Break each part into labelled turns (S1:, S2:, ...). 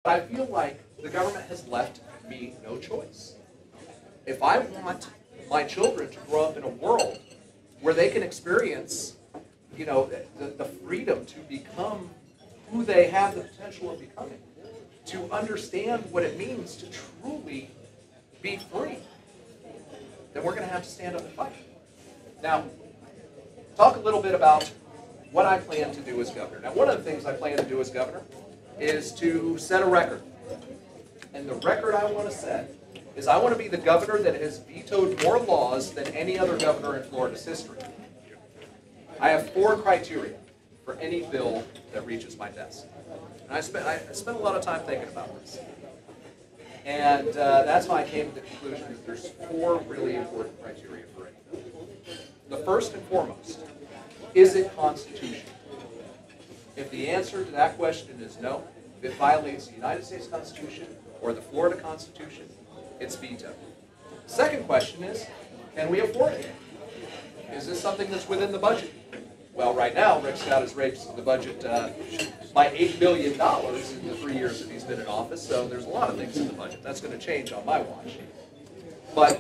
S1: I feel like the government has left me no choice. If I want my children to grow up in a world where they can experience, the freedom to become who they have the potential of becoming, to understand what it means to truly be free, then we're going to have to stand up and fight. Now, talk a little bit about what I plan to do as governor. Now, one of the things I plan to do as governor is to set a record. And the record I want to set is I want to be the governor that has vetoed more laws than any other governor in Florida's history. I have 4 criteria for any bill that reaches my desk. And I spent a lot of time thinking about this. And that's why I came to the conclusion that there's 4 really important criteria for any bill. The first and foremost, is it constitutional? If the answer to that question is no, if it violates the United States Constitution or the Florida Constitution, it's vetoed. Second question is, can we afford it? Is this something that's within the budget? Well, right now, Rick Scott has raised the budget by $8 billion in the 3 years that he's been in office, so there's a lot of things in the budget. That's going to change on my watch. But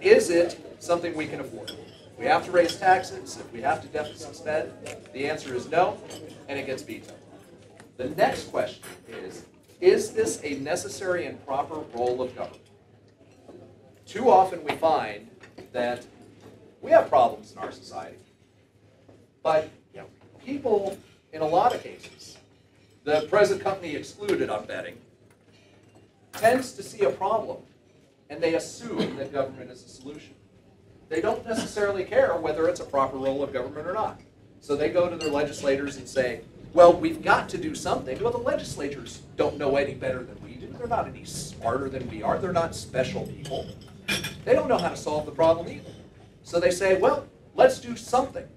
S1: is it something we can afford? If we have to raise taxes, if we have to deficit spend, the answer is no, and it gets vetoed. The next question is this a necessary and proper role of government? Too often we find that we have problems in our society, but people, in a lot of cases, the present company excluded, I'm betting, tends to see a problem, and they assume that government is a solution. They don't necessarily care whether it's a proper role of government or not. So they go to their legislators and say, well, we've got to do something. Well, the legislators don't know any better than we do. They're not any smarter than we are. They're not special people. They don't know how to solve the problem either. So they say, well, let's do something.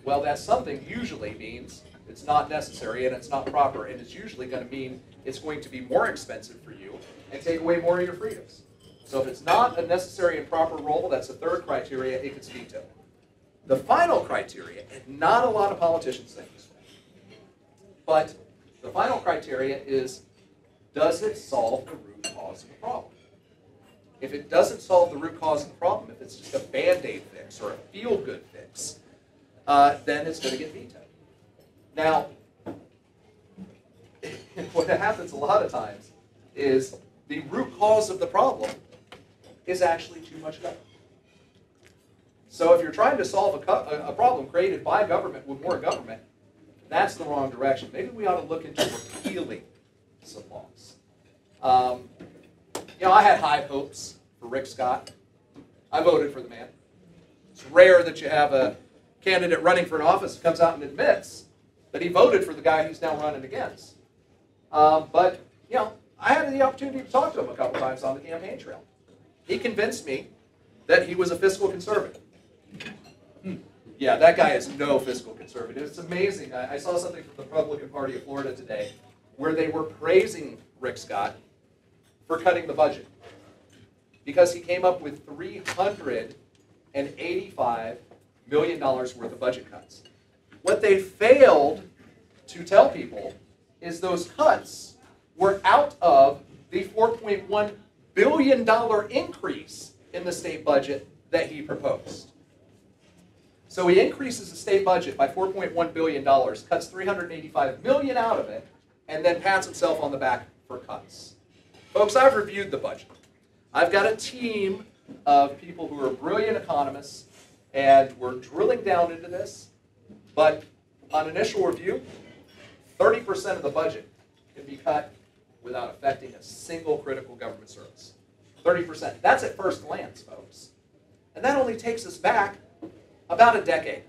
S1: Well, that something usually means it's not necessary and it's not proper, and it's usually going to mean it's going to be more expensive for you and take away more of your freedoms. So if it's not a necessary and proper role, that's the third criteria, it gets vetoed. The final criteria, and not a lot of politicians think this way, but the final criteria is, does it solve the root cause of the problem? If it doesn't solve the root cause of the problem, if it's just a Band-Aid fix or a feel-good fix, then it's going to get vetoed. Now, what happens a lot of times is the root cause of the problem is actually too much government. So if you're trying to solve a problem created by government with more government, that's the wrong direction. Maybe we ought to look into repealing some laws. I had high hopes for Rick Scott. I voted for the man. It's rare that you have a candidate running for an office who comes out and admits that he voted for the guy he's now running against. But I had the opportunity to talk to him a couple times on the campaign trail. He convinced me that he was a fiscal conservative. Yeah, that guy is no fiscal conservative. It's amazing. I saw something from the Republican Party of Florida today where they were praising Rick Scott for cutting the budget because he came up with $385 million worth of budget cuts. What they failed to tell people is those cuts were out of the $4.1 billion increase in the state budget that he proposed. So he increases the state budget by $4.1 billion, cuts $385 million out of it, and then pats himself on the back for cuts. Folks, I've reviewed the budget. I've got a team of people who are brilliant economists, and we're drilling down into this, but on initial review, 30% of the budget can be cut without affecting a single critical government service. 30%. That's at first glance, folks. And that only takes us back about a decade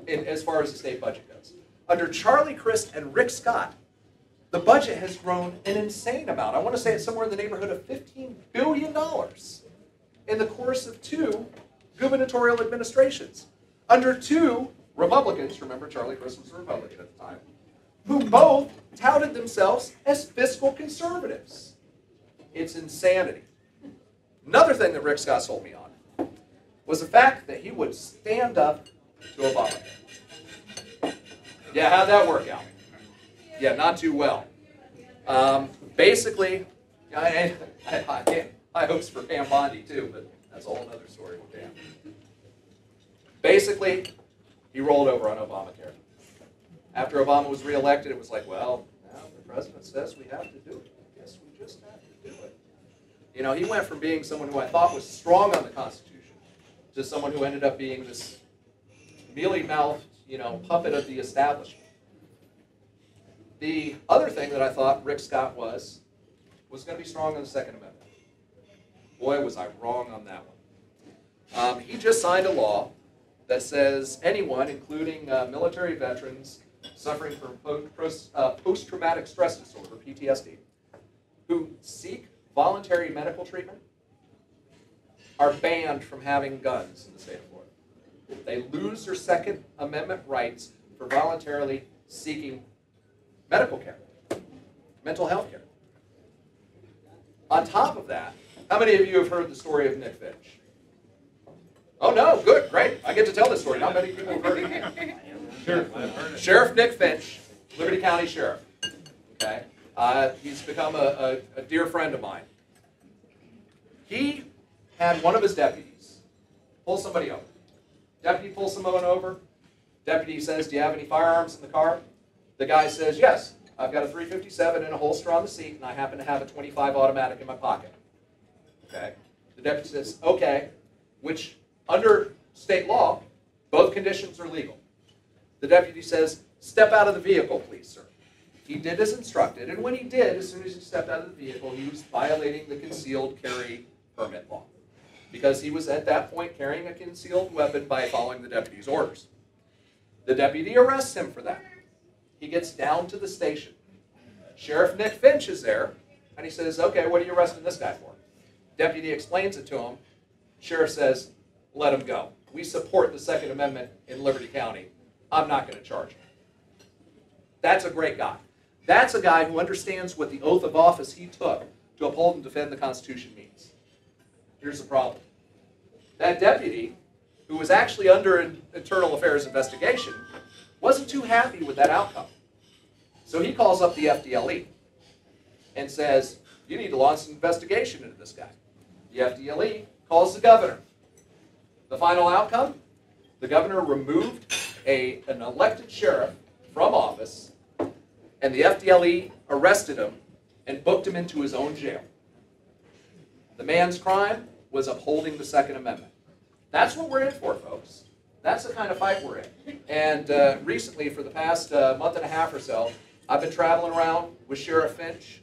S1: as far as the state budget goes. Under Charlie Crist and Rick Scott, the budget has grown an insane amount. I want to say it's somewhere in the neighborhood of $15 billion in the course of 2 gubernatorial administrations. Under 2 Republicans, remember Charlie Crist was a Republican at the time, who both touted themselves as fiscal conservatives. It's insanity. Another thing that Rick Scott sold me on was the fact that he would stand up to Obamacare. Yeah, how'd that work out? Yeah, not too well. Basically, I had high hopes for Pam Bondi too, but that's a whole other story with Pam. Basically, he rolled over on Obamacare. After Obama was reelected, it was like, well, now the president says we have to do it. I guess we just have to do it. You know, he went from being someone who I thought was strong on the Constitution to someone who ended up being this mealy-mouthed, puppet of the establishment. The other thing that I thought Rick Scott was going to be strong on the Second Amendment. Boy, was I wrong on that one. He just signed a law that says anyone, including military veterans suffering from post-traumatic stress disorder, PTSD, who seek voluntary medical treatment, are banned from having guns in the state of Florida. They lose their Second Amendment rights for voluntarily seeking medical care, mental health care. On top of that, how many of you have heard the story of Nick Finch? Oh no, good, great. I get to tell this story. Not many people have heard it. Sheriff Nick Finch, Liberty County Sheriff. Okay, he's become a dear friend of mine. He had one of his deputies pull somebody over. Deputy pulls someone over. Deputy says, "Do you have any firearms in the car?" The guy says, "Yes, I've got a .357 in a holster on the seat, and I happen to have a .25 automatic in my pocket." Okay. The deputy says, "Okay," which under state law, both conditions are legal. The deputy says, "Step out of the vehicle, please, sir." He did as instructed, and when he did, as soon as he stepped out of the vehicle, he was violating the concealed carry permit law, because he was at that point carrying a concealed weapon by following the deputy's orders. The deputy arrests him for that. He gets down to the station. Sheriff Nick Finch is there, and he says, "Okay, what are you arresting this guy for?" Deputy explains it to him. Sheriff says, "Let him go. We support the Second Amendment in Liberty County. I'm not going to charge him." That's a great guy. That's a guy who understands what the oath of office he took to uphold and defend the Constitution means. Here's the problem. That deputy, who was actually under an internal affairs investigation, wasn't too happy with that outcome. So he calls up the FDLE and says, "You need to launch an investigation into this guy." The FDLE calls the governor. The final outcome? The governor removed an elected sheriff from office, and the FDLE arrested him and booked him into his own jail. The man's crime was upholding the Second Amendment. That's what we're in for, folks. That's the kind of fight we're in. And recently, for the past month and a half or so, I've been traveling around with Sheriff Finch,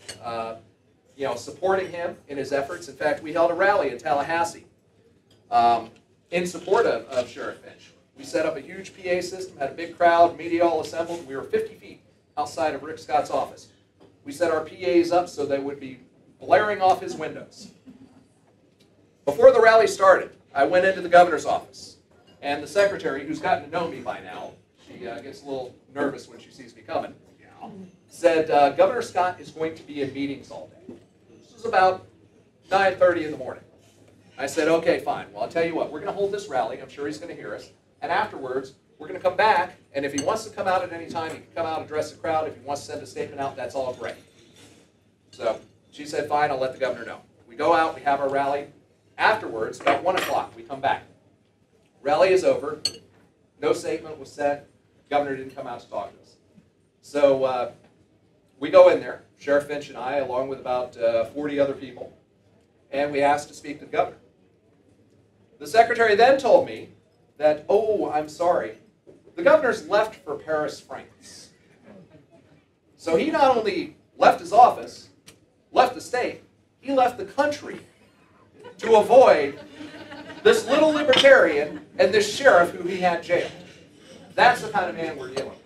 S1: supporting him in his efforts. In fact, we held a rally in Tallahassee in support of Sheriff Finch. We set up a huge PA system, had a big crowd, media all assembled. We were 50 feet outside of Rick Scott's office. We set our PAs up so they would be blaring off his windows. Before the rally started, I went into the governor's office, and the secretary, who's gotten to know me by now, she gets a little nervous when she sees me coming, said, "Governor Scott is going to be in meetings all day." This was about 9:30 in the morning. I said, "Okay, fine. Well, I'll tell you what. We're going to hold this rally. I'm sure he's going to hear us. And afterwards, we're going to come back, and if he wants to come out at any time, he can come out, address the crowd. If he wants to send a statement out, that's all great." So she said, "Fine, I'll let the governor know." We go out, we have our rally. Afterwards, about 1 o'clock, we come back. Rally is over. No statement was said. Governor didn't come out to talk to us. So we go in there, Sheriff Finch and I, along with about 40 other people, and we asked to speak to the governor. The secretary then told me that, "Oh, I'm sorry, the governor's left for Paris, France." So he not only left his office, left the state, he left the country to avoid this little libertarian and this sheriff who he had jailed. That's the kind of man we're dealing with.